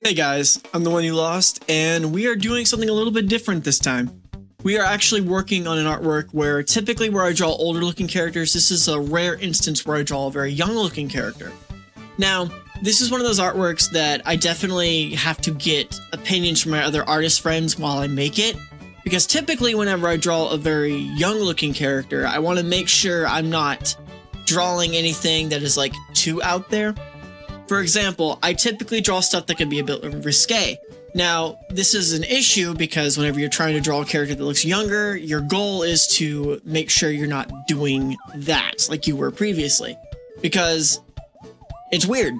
Hey guys, I'm the one you lost, and we are doing something a little bit different this time. We are actually working on an artwork where typically where I draw older looking characters, this is a rare instance where I draw a very young looking character. Now, this is one of those artworks that I definitely have to get opinions from my other artist friends while I make it, because typically whenever I draw a very young looking character, I want to make sure I'm not drawing anything that is like too out there. For example, I typically draw stuff that can be a bit risque. Now, this is an issue because whenever you're trying to draw a character that looks younger, your goal is to make sure you're not doing that like you were previously, because it's weird.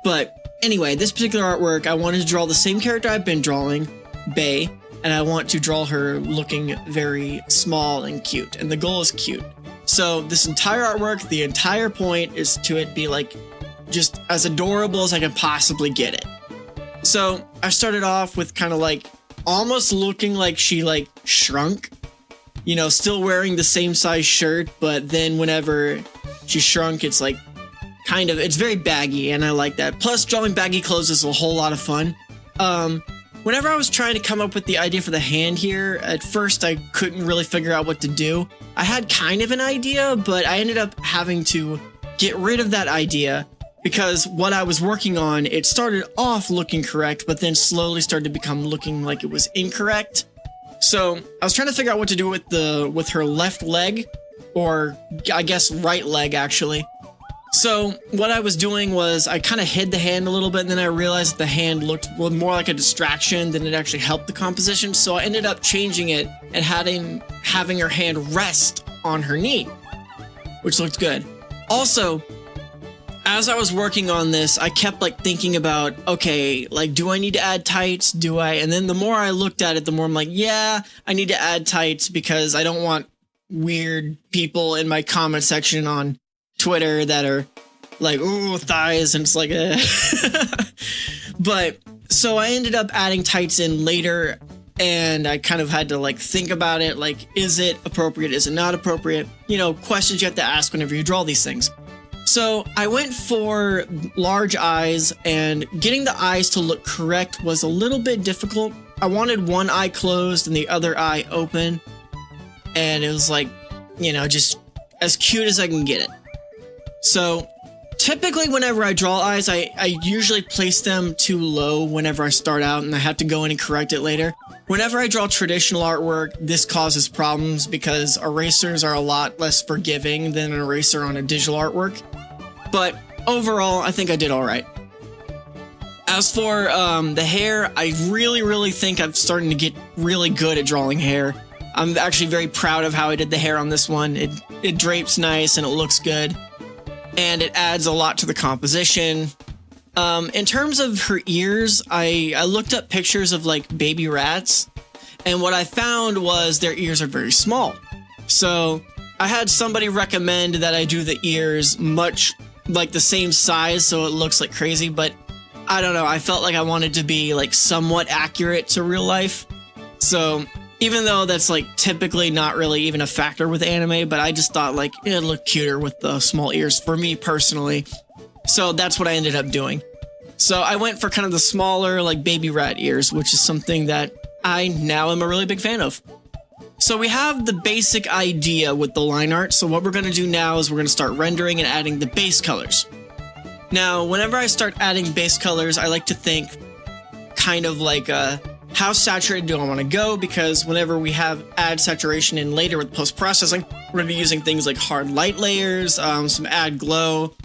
But anyway, this particular artwork, I wanted to draw the same character I've been drawing, Bae, and I want to draw her looking very small and cute, and the goal is cute. So this entire artwork, the entire point is to it be like just as adorable as I can possibly get it. So I started off with kind of like almost looking like she like shrunk, you know, still wearing the same size shirt, but then whenever she shrunk, it's like kind of, it's very baggy, and I like that. Plus, drawing baggy clothes is a whole lot of fun. Whenever I was trying to come up with the idea for the hand here, at first I couldn't really figure out what to do. I had kind of an idea, but I ended up having to get rid of that idea because what I was working on, it started off looking correct, but then slowly started to become looking like it was incorrect. So I was trying to figure out what to do with her left leg, or I guess right leg actually. So what I was doing was I kind of hid the hand a little bit, and then I realized the hand looked more like a distraction than it actually helped the composition. So I ended up changing it and having her hand rest on her knee, which looked good. Also, as I was working on this, I kept like thinking about, okay, like, do I need to add tights? Do I? And then the more I looked at it, the more I'm like, yeah, I need to add tights because I don't want weird people in my comment section on Twitter that are like, ooh, thighs, and it's like, But so I ended up adding tights in later, and I kind of had to like think about it, like, is it appropriate? Is it not appropriate? You know, questions you have to ask whenever you draw these things. So I went for large eyes, and getting the eyes to look correct was a little bit difficult. I wanted one eye closed and the other eye open, and it was like, you know, just as cute as I can get it. So typically whenever I draw eyes, I usually place them too low whenever I start out, and I have to go in and correct it later. Whenever I draw traditional artwork, this causes problems because erasers are a lot less forgiving than an eraser on a digital artwork. But overall, I think I did all right. As for the hair, I really think I'm starting to get really good at drawing hair. I'm actually very proud of how I did the hair on this one. It drapes nice and it looks good, and it adds a lot to the composition. In terms of her ears, I looked up pictures of like baby rats, and what I found was their ears are very small. So I had somebody recommend that I do the ears much like the same size so it looks like crazy, but I don't know, I felt like I wanted to be like somewhat accurate to real life. So even though that's like typically not really even a factor with anime, but I just thought like it'd look cuter with the small ears for me personally. So that's what I ended up doing. So I went for kind of the smaller like baby rat ears, which is something that I now am a really big fan of. So we have the basic idea with the line art. So what we're going to do now is we're going to start rendering and adding the base colors. Now, whenever I start adding base colors, I like to think kind of like how saturated do I want to go? Because whenever we add saturation in later with post-processing, we're going to be using things like hard light layers, some add glow.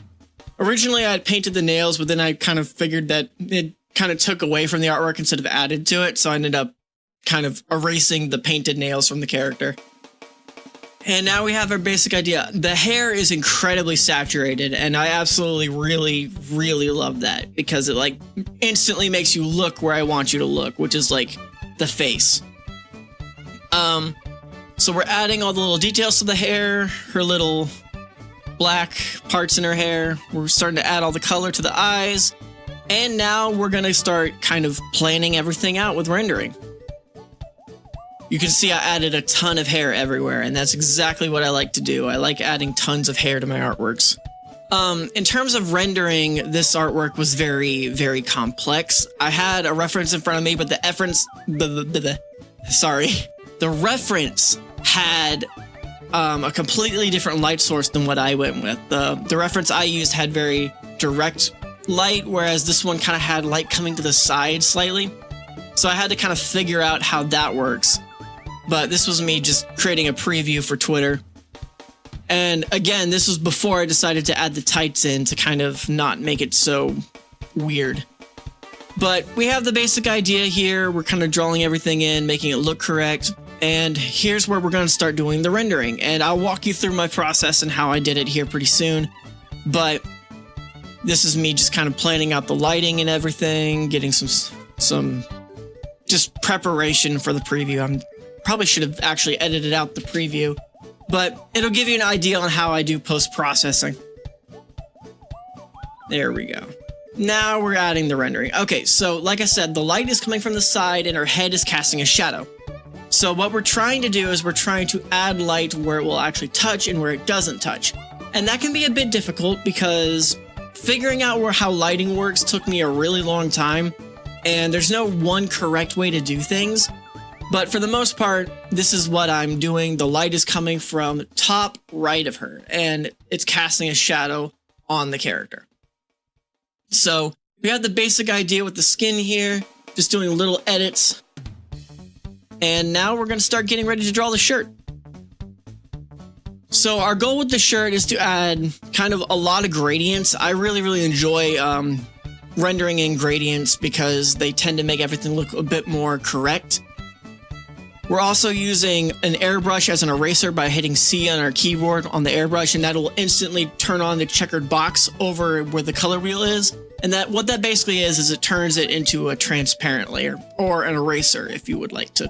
Originally, I had painted the nails, but then I kind of figured that it kind of took away from the artwork instead of added to it. So I ended up kind of erasing the painted nails from the character. And now we have our basic idea. The hair is incredibly saturated, and I absolutely really love that because it like instantly makes you look where I want you to look, which is like the face. So we're adding all the little details to the hair, her little black parts in her hair. We're starting to add all the color to the eyes, and now we're gonna start kind of planning everything out with rendering. You can see I added a ton of hair everywhere, and that's exactly what I like to do. I like adding tons of hair to my artworks. In terms of rendering, this artwork was very, very complex. I had a reference in front of me, but the reference had a completely different light source than what I went with. The reference I used had very direct light, whereas this one kind of had light coming to the side slightly. So I had to kind of figure out how that works. But this was me just creating a preview for Twitter. And again, this was before I decided to add the tights in to kind of not make it so weird. But we have the basic idea here. We're kind of drawing everything in, making it look correct. And here's where we're going to start doing the rendering. And I'll walk you through my process and how I did it here pretty soon. But this is me just kind of planning out the lighting and everything, getting some just preparation for the preview. I probably should have actually edited out the preview, but it'll give you an idea on how I do post-processing. There we go. Now we're adding the rendering. Okay, so like I said, the light is coming from the side and her head is casting a shadow. So what we're trying to do is we're trying to add light where it will actually touch and where it doesn't touch. And that can be a bit difficult because figuring out how lighting works took me a really long time, and there's no one correct way to do things. But for the most part, this is what I'm doing. The light is coming from top right of her, and it's casting a shadow on the character. So we have the basic idea with the skin here, just doing little edits. And now we're going to start getting ready to draw the shirt. So our goal with the shirt is to add kind of a lot of gradients. I really enjoy rendering in gradients because they tend to make everything look a bit more correct. We're also using an airbrush as an eraser by hitting C on our keyboard on the airbrush, and that will instantly turn on the checkered box over where the color wheel is. And what that basically is it turns it into a transparent layer, or an eraser if you would like to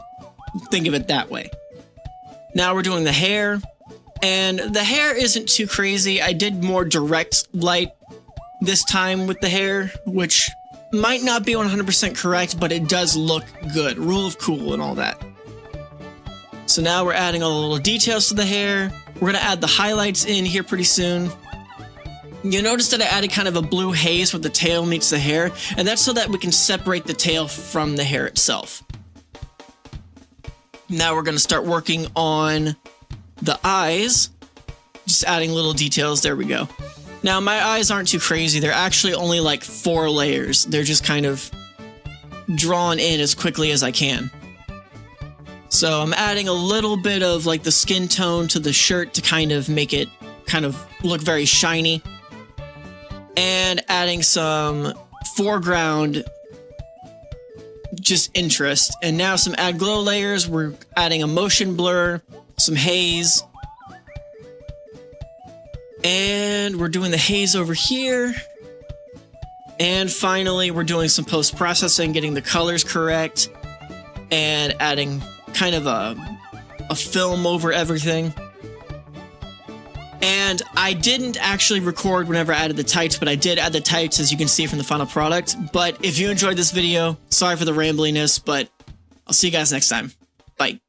think of it that way. Now we're doing the hair. And the hair isn't too crazy. I did more direct light this time with the hair, which might not be 100% correct, but it does look good. Rule of cool and all that. So now we're adding all the little details to the hair. We're going to add the highlights in here pretty soon. You'll notice that I added kind of a blue haze where the tail meets the hair, and that's so that we can separate the tail from the hair itself. Now we're going to start working on the eyes, just adding little details. There we go. Now my eyes aren't too crazy. They're actually only like 4 layers. They're just kind of drawn in as quickly as I can. So I'm adding a little bit of like the skin tone to the shirt to kind of make it kind of look very shiny. And adding some foreground just interest. And now some add glow layers. We're adding a motion blur, some haze, and we're doing the haze over here. And finally, we're doing some post-processing, getting the colors correct, and adding kind of a film over everything. And I didn't actually record whenever I added the tights, but I did add the tights, as you can see from the final product. But if you enjoyed this video, sorry for the rambliness, but I'll see you guys next time. Bye.